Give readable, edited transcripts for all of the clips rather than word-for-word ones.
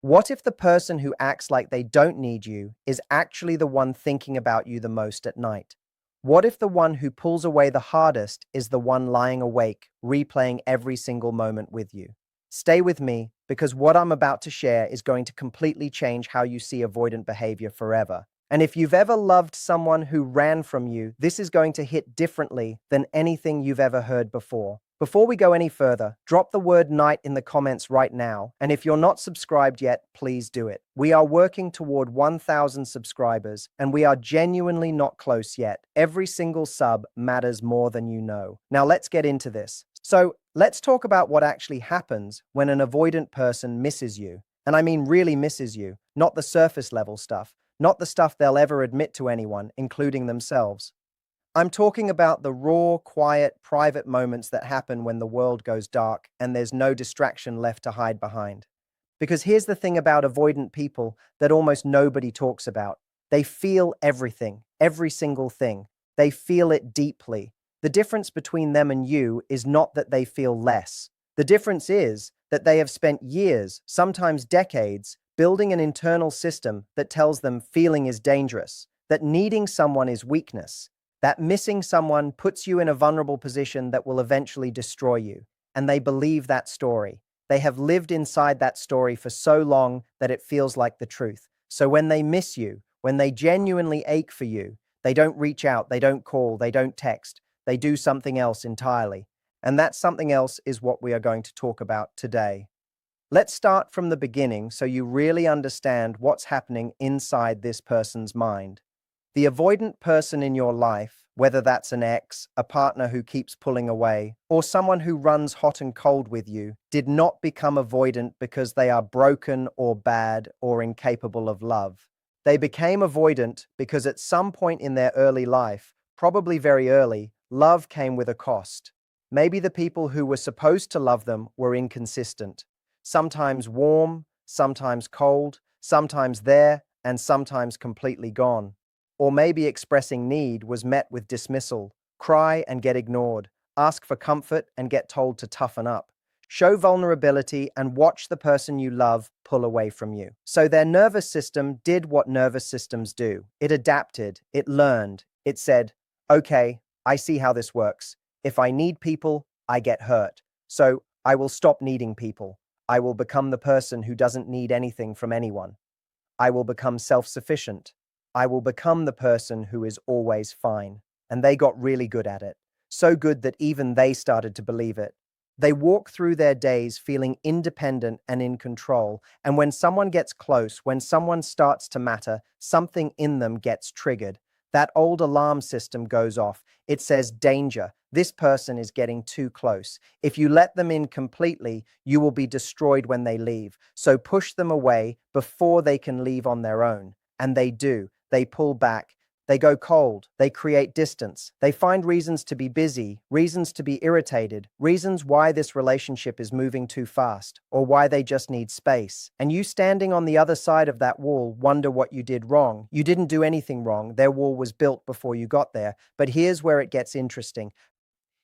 What if the person who acts like they don't need you is actually the one thinking about you the most at night? What if the one who pulls away the hardest is the one lying awake, replaying every single moment with you? Stay with me, because what I'm about to share is going to completely change how you see avoidant behavior forever. And if you've ever loved someone who ran from you, this is going to hit differently than anything you've ever heard before. Before we go any further, drop the word night in the comments right now. And if you're not subscribed yet, please do it. We are working toward 1,000 subscribers, and we are genuinely not close yet. Every single sub matters more than you know. Now let's get into this. So let's talk about what actually happens when an avoidant person misses you. And I mean really misses you, not the surface level stuff, not the stuff they'll ever admit to anyone, including themselves. I'm talking about the raw, quiet, private moments that happen when the world goes dark and there's no distraction left to hide behind. Because here's the thing about avoidant people that almost nobody talks about. They feel everything, every single thing. They feel it deeply. The difference between them and you is not that they feel less. The difference is that they have spent years, sometimes decades, building an internal system that tells them feeling is dangerous, that needing someone is weakness, that missing someone puts you in a vulnerable position that will eventually destroy you. And they believe that story. They have lived inside that story for so long that it feels like the truth. So when they miss you, when they genuinely ache for you, they don't reach out, they don't call, they don't text, they do something else entirely. And that something else is what we are going to talk about today. Let's start from the beginning so you really understand what's happening inside this person's mind. The avoidant person in your life, whether that's an ex, a partner who keeps pulling away, or someone who runs hot and cold with you, did not become avoidant because they are broken or bad or incapable of love. They became avoidant because at some point in their early life, probably very early, love came with a cost. Maybe the people who were supposed to love them were inconsistent. Sometimes warm, sometimes cold, sometimes there, and sometimes completely gone. Or maybe expressing need was met with dismissal, cry and get ignored, ask for comfort and get told to toughen up, show vulnerability and watch the person you love pull away from you. So their nervous system did what nervous systems do. It adapted, it learned, it said, okay, I see how this works. If I need people, I get hurt. So I will stop needing people. I will become the person who doesn't need anything from anyone. I will become self-sufficient. I will become the person who is always fine. And they got really good at it. So good that even they started to believe it. They walk through their days feeling independent and in control. And when someone gets close, when someone starts to matter, something in them gets triggered. That old alarm system goes off. It says, danger. This person is getting too close. If you let them in completely, you will be destroyed when they leave. So push them away before they can leave on their own. And they do. They pull back. They go cold. They create distance. They find reasons to be busy, reasons to be irritated, reasons why this relationship is moving too fast, or why they just need space. And you standing on the other side of that wall wonder what you did wrong. You didn't do anything wrong. Their wall was built before you got there. But here's where it gets interesting.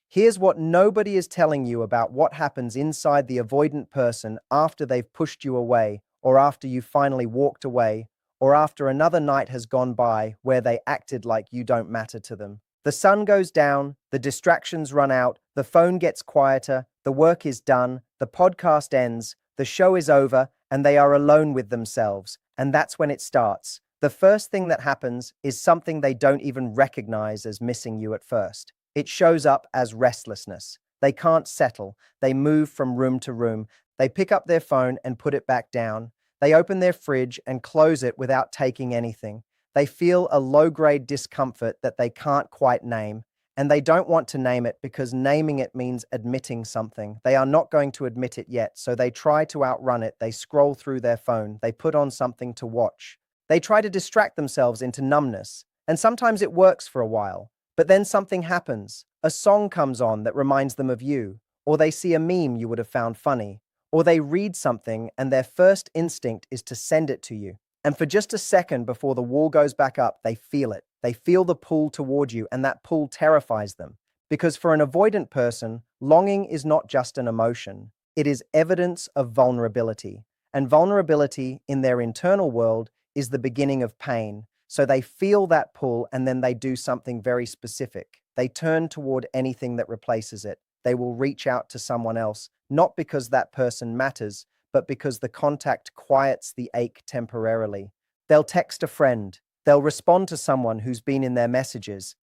Here's what nobody is telling you about what happens inside the avoidant person after they've pushed you away, or after you finally walked away, or after another night has gone by where they acted like you don't matter to them. The sun goes down, the distractions run out, the phone gets quieter, the work is done, the podcast ends, the show is over, and they are alone with themselves. And that's when it starts. The first thing that happens is something they don't even recognize as missing you at first. It shows up as restlessness. They can't settle. They move from room to room. They pick up their phone and put it back down. They open their fridge and close it without taking anything. They feel a low-grade discomfort that they can't quite name, and they don't want to name it because naming it means admitting something. They are not going to admit it yet, so they try to outrun it. They scroll through their phone. They put on something to watch. They try to distract themselves into numbness, and sometimes it works for a while. But then something happens. A song comes on that reminds them of you, or they see a meme you would have found funny, or they read something and their first instinct is to send it to you. And for just a second before the wall goes back up, they feel it. They feel the pull toward you, and that pull terrifies them. Because for an avoidant person, longing is not just an emotion. It is evidence of vulnerability. And vulnerability in their internal world is the beginning of pain. So they feel that pull and then they do something very specific. They turn toward anything that replaces it. They will reach out to someone else, not because that person matters, but because the contact quiets the ache temporarily. They'll text a friend. They'll respond to someone who's been in their messages.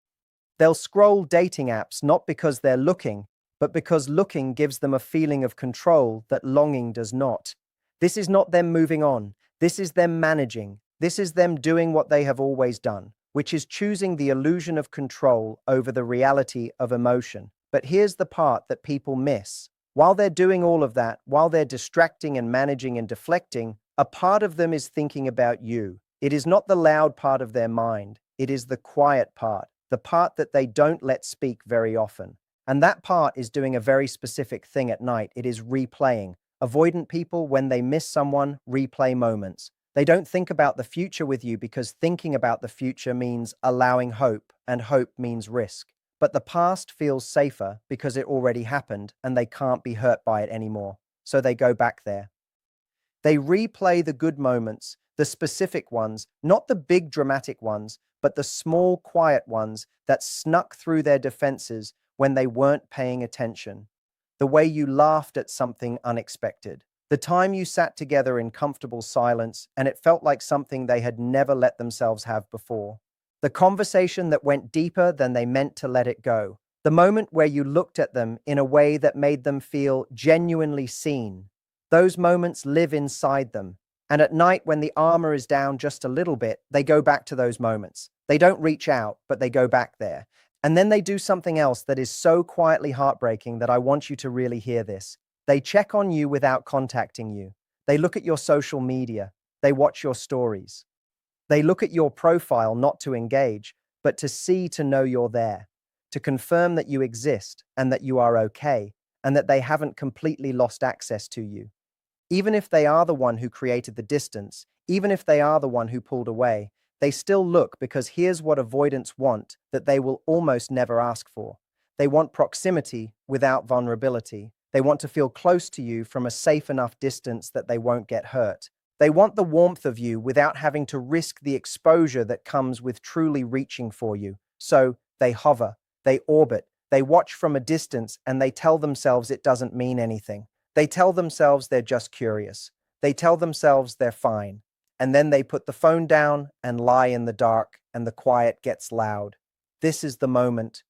They'll scroll dating apps not because they're looking, but because looking gives them a feeling of control that longing does not. This is not them moving on. This is them managing. This is them doing what they have always done, which is choosing the illusion of control over the reality of emotion. But here's the part that people miss. While they're doing all of that, while they're distracting and managing and deflecting, a part of them is thinking about you. It is not the loud part of their mind. It is the quiet part, the part that they don't let speak very often. And that part is doing a very specific thing at night. It is replaying. Avoidant people, when they miss someone, replay moments. They don't think about the future with you because thinking about the future means allowing hope, and hope means risk. But the past feels safer because it already happened and they can't be hurt by it anymore. So they go back there. They replay the good moments, the specific ones, not the big dramatic ones, but the small quiet ones that snuck through their defenses when they weren't paying attention. The way you laughed at something unexpected. The time you sat together in comfortable silence and it felt like something they had never let themselves have before. The conversation that went deeper than they meant to let it go. The moment where you looked at them in a way that made them feel genuinely seen. Those moments live inside them. And at night, when the armor is down just a little bit, they go back to those moments. They don't reach out, but they go back there. And then they do something else that is so quietly heartbreaking that I want you to really hear this. They check on you without contacting you. They look at your social media. They watch your stories. They look at your profile not to engage, but to see, to know you're there, to confirm that you exist and that you are okay, and that they haven't completely lost access to you. Even if they are the one who created the distance, even if they are the one who pulled away, they still look because here's what avoidants want that they will almost never ask for. They want proximity without vulnerability. They want to feel close to you from a safe enough distance that they won't get hurt. They want the warmth of you without having to risk the exposure that comes with truly reaching for you. So they hover, they orbit, they watch from a distance, and they tell themselves it doesn't mean anything. They tell themselves they're just curious. They tell themselves they're fine. And then they put the phone down and lie in the dark, and the quiet gets loud. This is the moment.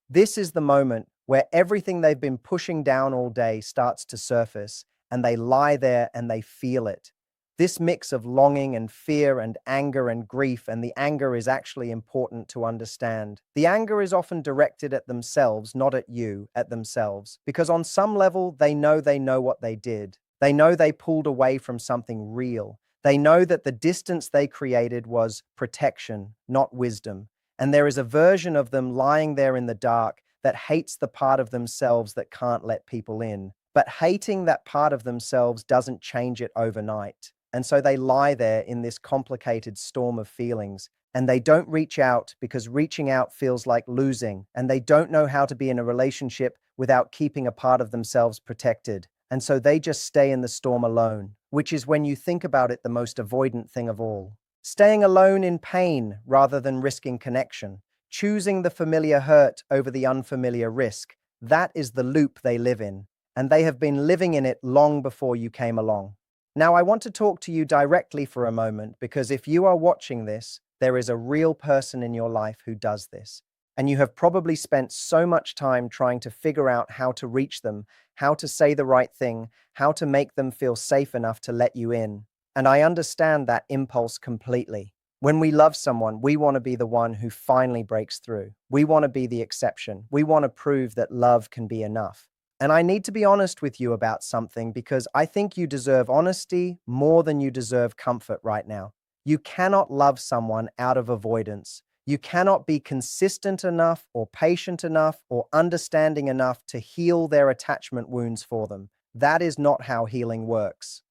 This is the moment where everything they've been pushing down all day starts to surface, and they lie there and they feel it. This mix of longing and fear and anger and grief, and the anger is actually important to understand. The anger is often directed at themselves, not at you, at themselves, because on some level they know what they did. They know they pulled away from something real. They know that the distance they created was protection, not wisdom. And there is a version of them lying there in the dark that hates the part of themselves that can't let people in. But hating that part of themselves doesn't change it overnight. And so they lie there in this complicated storm of feelings. And they don't reach out because reaching out feels like losing. And they don't know how to be in a relationship without keeping a part of themselves protected. And so they just stay in the storm alone, which is, when you think about it, the most avoidant thing of all. Staying alone in pain rather than risking connection. Choosing the familiar hurt over the unfamiliar risk. That is the loop they live in. And they have been living in it long before you came along. Now, I want to talk to you directly for a moment, because if you are watching this, there is a real person in your life who does this. And you have probably spent so much time trying to figure out how to reach them, how to say the right thing, how to make them feel safe enough to let you in. And I understand that impulse completely. When we love someone, we want to be the one who finally breaks through. We want to be the exception. We want to prove that love can be enough. And I need to be honest with you about something, because I think you deserve honesty more than you deserve comfort right now. You cannot love someone out of avoidance. You cannot be consistent enough or patient enough or understanding enough to heal their attachment wounds for them. That is not how healing works.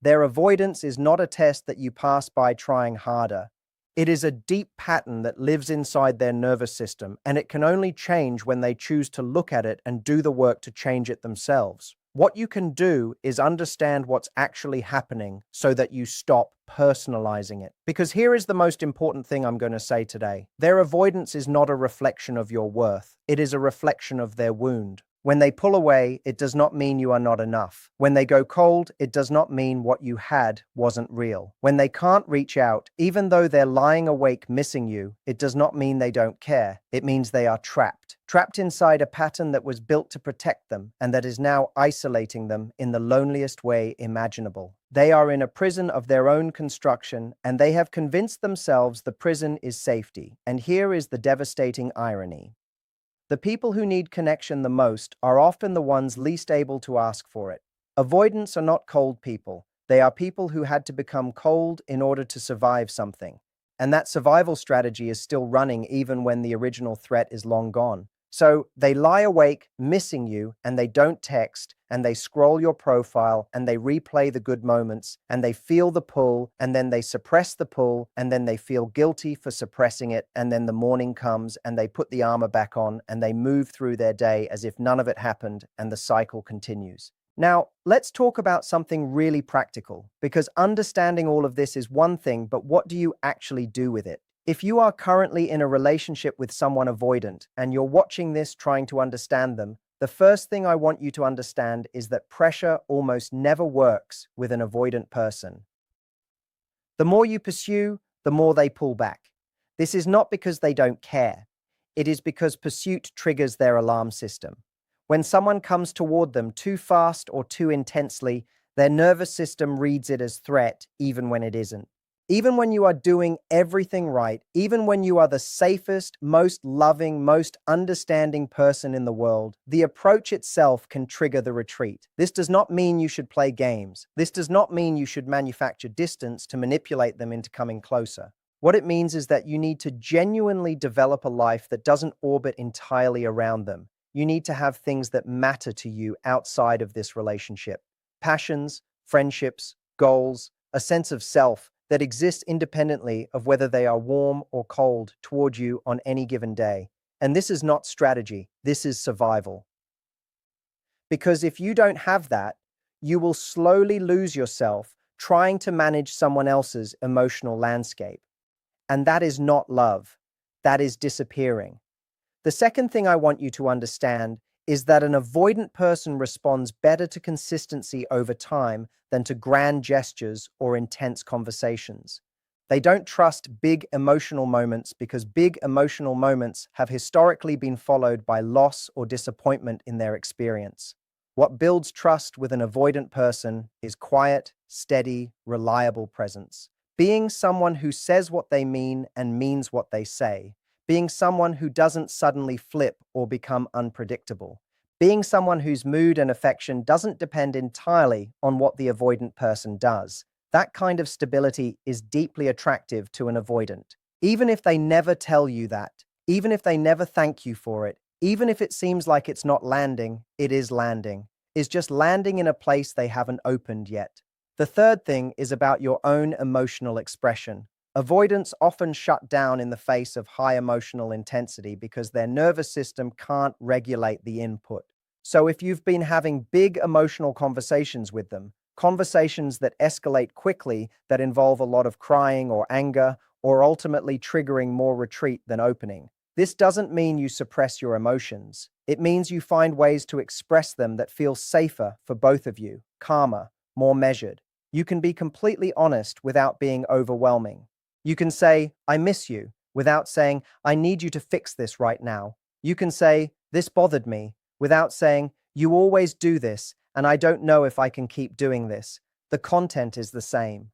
Their avoidance is not a test that you pass by trying harder. It is a deep pattern that lives inside their nervous system, and it can only change when they choose to look at it and do the work to change it themselves. What you can do is understand what's actually happening so that you stop personalizing it. Because here is the most important thing I'm going to say today. Their avoidance is not a reflection of your worth. It is a reflection of their wound. When they pull away, it does not mean you are not enough. When they go cold, it does not mean what you had wasn't real. When they can't reach out, even though they're lying awake missing you, it does not mean they don't care. It means they are trapped. Trapped inside a pattern that was built to protect them and that is now isolating them in the loneliest way imaginable. They are in a prison of their own construction, and they have convinced themselves the prison is safety. And here is the devastating irony. The people who need connection the most are often the ones least able to ask for it. Avoidants are not cold people. They are people who had to become cold in order to survive something. And that survival strategy is still running even when the original threat is long gone. So they lie awake, missing you, and they don't text, and they scroll your profile, and they replay the good moments, and they feel the pull, and then they suppress the pull, and then they feel guilty for suppressing it, and then the morning comes, and they put the armor back on, and they move through their day as if none of it happened, and the cycle continues. Now, let's talk about something really practical, because understanding all of this is one thing, but what do you actually do with it? If you are currently in a relationship with someone avoidant and you're watching this trying to understand them, the first thing I want you to understand is that pressure almost never works with an avoidant person. The more you pursue, the more they pull back. This is not because they don't care. It is because pursuit triggers their alarm system. When someone comes toward them too fast or too intensely, their nervous system reads it as threat even when it isn't. Even when you are doing everything right, even when you are the safest, most loving, most understanding person in the world, the approach itself can trigger the retreat. This does not mean you should play games. This does not mean you should manufacture distance to manipulate them into coming closer. What it means is that you need to genuinely develop a life that doesn't orbit entirely around them. You need to have things that matter to you outside of this relationship. Passions, friendships, goals, a sense of self that exists independently of whether they are warm or cold toward you on any given day. And this is not strategy, this is survival. Because if you don't have that, you will slowly lose yourself trying to manage someone else's emotional landscape. And that is not love, that is disappearing. The second thing I want you to understand is that an avoidant person responds better to consistency over time than to grand gestures or intense conversations. They don't trust big emotional moments because big emotional moments have historically been followed by loss or disappointment in their experience. What builds trust with an avoidant person is quiet, steady, reliable presence. Being someone who says what they mean and means what they say. Being someone who doesn't suddenly flip or become unpredictable. Being someone whose mood and affection doesn't depend entirely on what the avoidant person does. That kind of stability is deeply attractive to an avoidant. Even if they never tell you that, even if they never thank you for it, even if it seems like it's not landing, it is landing. It's just landing in a place they haven't opened yet. The third thing is about your own emotional expression. Avoidants often shut down in the face of high emotional intensity because their nervous system can't regulate the input. So if you've been having big emotional conversations with them, conversations that escalate quickly, that involve a lot of crying or anger, or ultimately triggering more retreat than opening, this doesn't mean you suppress your emotions. It means you find ways to express them that feel safer for both of you, calmer, more measured. You can be completely honest without being overwhelming. You can say, I miss you, without saying, I need you to fix this right now. You can say, this bothered me, without saying, you always do this, and I don't know if I can keep doing this. The content is the same.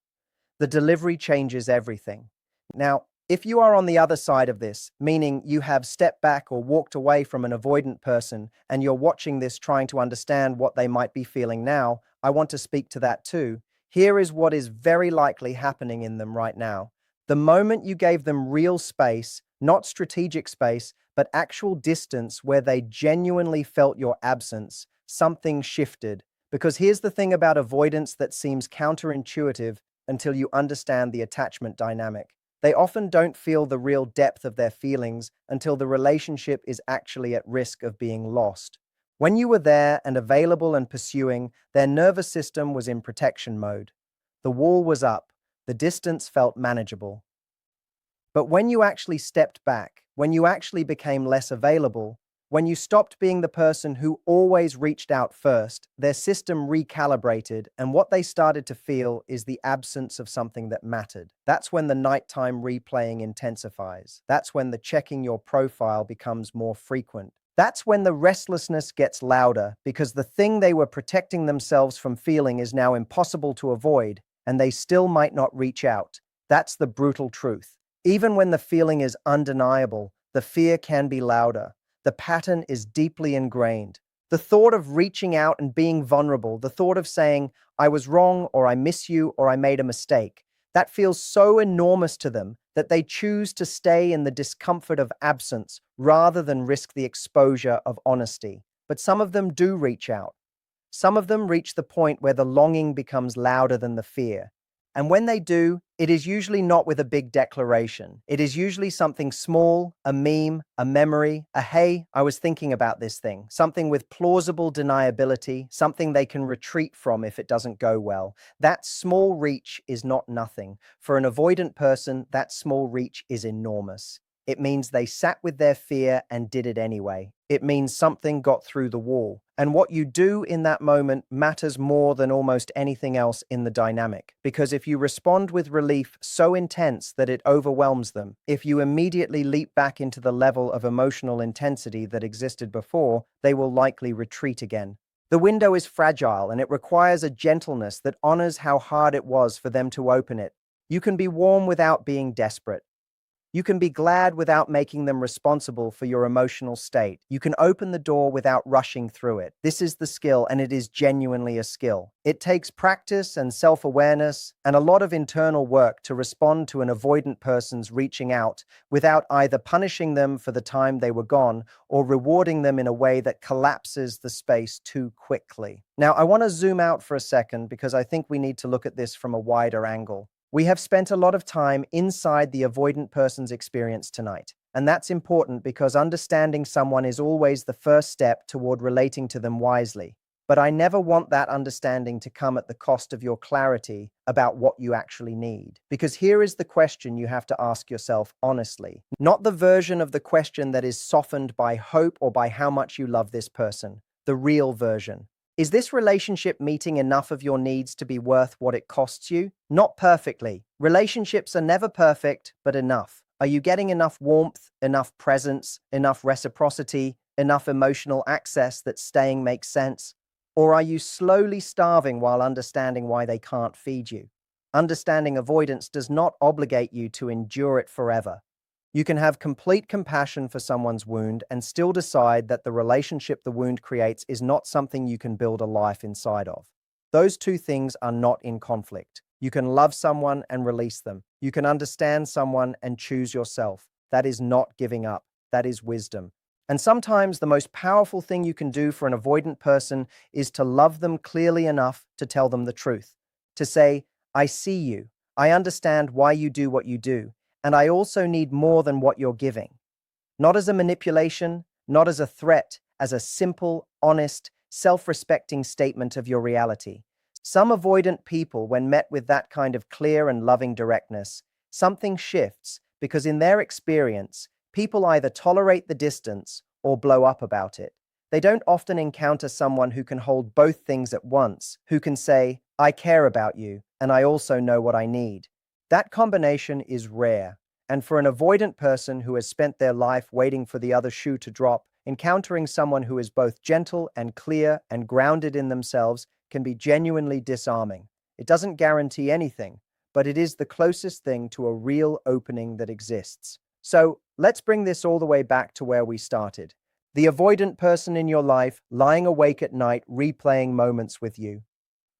The delivery changes everything. Now, if you are on the other side of this, meaning you have stepped back or walked away from an avoidant person, and you're watching this trying to understand what they might be feeling now, I want to speak to that too. Here is what is very likely happening in them right now. The moment you gave them real space, not strategic space, but actual distance where they genuinely felt your absence, something shifted. Because here's the thing about avoidance that seems counterintuitive until you understand the attachment dynamic. They often don't feel the real depth of their feelings until the relationship is actually at risk of being lost. When you were there and available and pursuing, their nervous system was in protection mode. The wall was up, the distance felt manageable. But when you actually stepped back, when you actually became less available, when you stopped being the person who always reached out first, their system recalibrated, and what they started to feel is the absence of something that mattered. That's when the nighttime replaying intensifies. That's when the checking your profile becomes more frequent. That's when the restlessness gets louder, because the thing they were protecting themselves from feeling is now impossible to avoid, and they still might not reach out. That's the brutal truth. Even when the feeling is undeniable, the fear can be louder. The pattern is deeply ingrained. The thought of reaching out and being vulnerable, the thought of saying, I was wrong, or I miss you, or I made a mistake, that feels so enormous to them that they choose to stay in the discomfort of absence rather than risk the exposure of honesty. But some of them do reach out. Some of them reach the point where the longing becomes louder than the fear. And when they do, it is usually not with a big declaration. It is usually something small, a meme, a memory, a hey, I was thinking about this thing, something with plausible deniability, something they can retreat from if it doesn't go well. That small reach is not nothing. For an avoidant person, that small reach is enormous. It means they sat with their fear and did it anyway. It means something got through the wall. And what you do in that moment matters more than almost anything else in the dynamic. Because if you respond with relief so intense that it overwhelms them, if you immediately leap back into the level of emotional intensity that existed before, they will likely retreat again. The window is fragile, and it requires a gentleness that honors how hard it was for them to open it. You can be warm without being desperate. You can be glad without making them responsible for your emotional state. You can open the door without rushing through it. This is the skill, and it is genuinely a skill. It takes practice and self-awareness and a lot of internal work to respond to an avoidant person's reaching out without either punishing them for the time they were gone or rewarding them in a way that collapses the space too quickly. Now, I want to zoom out for a second because I think we need to look at this from a wider angle. We have spent a lot of time inside the avoidant person's experience tonight, and that's important because understanding someone is always the first step toward relating to them wisely. But I never want that understanding to come at the cost of your clarity about what you actually need. Because here is the question you have to ask yourself honestly, not the version of the question that is softened by hope or by how much you love this person, the real version. Is this relationship meeting enough of your needs to be worth what it costs you? Not perfectly. Relationships are never perfect, but enough. Are you getting enough warmth, enough presence, enough reciprocity, enough emotional access that staying makes sense? Or are you slowly starving while understanding why they can't feed you? Understanding avoidance does not obligate you to endure it forever. You can have complete compassion for someone's wound and still decide that the relationship the wound creates is not something you can build a life inside of. Those two things are not in conflict. You can love someone and release them. You can understand someone and choose yourself. That is not giving up. That is wisdom. And sometimes the most powerful thing you can do for an avoidant person is to love them clearly enough to tell them the truth. To say, I see you. I understand why you do what you do. And I also need more than what you're giving. Not as a manipulation, not as a threat, as a simple, honest, self-respecting statement of your reality. Some avoidant people, when met with that kind of clear and loving directness, something shifts because in their experience, people either tolerate the distance or blow up about it. They don't often encounter someone who can hold both things at once, who can say, I care about you, and I also know what I need. That combination is rare, and for an avoidant person who has spent their life waiting for the other shoe to drop, encountering someone who is both gentle and clear and grounded in themselves can be genuinely disarming. It doesn't guarantee anything, but it is the closest thing to a real opening that exists. So let's bring this all the way back to where we started. The avoidant person in your life lying awake at night replaying moments with you,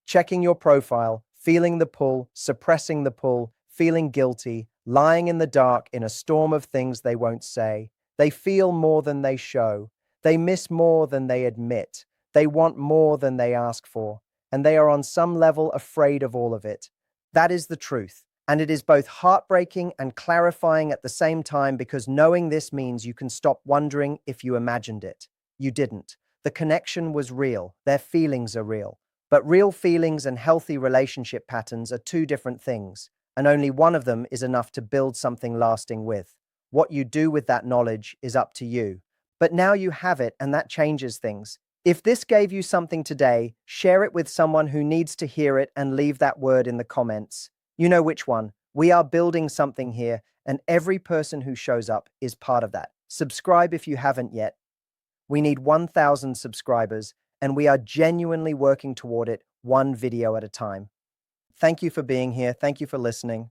checking your profile, feeling the pull, suppressing the pull, feeling guilty, lying in the dark in a storm of things they won't say. They feel more than they show. They miss more than they admit. They want more than they ask for. And they are on some level afraid of all of it. That is the truth. And it is both heartbreaking and clarifying at the same time because knowing this means you can stop wondering if you imagined it. You didn't. The connection was real. Their feelings are real. But real feelings and healthy relationship patterns are two different things, and only one of them is enough to build something lasting with. What you do with that knowledge is up to you. But now you have it, and that changes things. If this gave you something today, share it with someone who needs to hear it and leave that word in the comments. You know which one. We are building something here, and every person who shows up is part of that. Subscribe if you haven't yet. We need 1,000 subscribers, and we are genuinely working toward it one video at a time. Thank you for being here. Thank you for listening.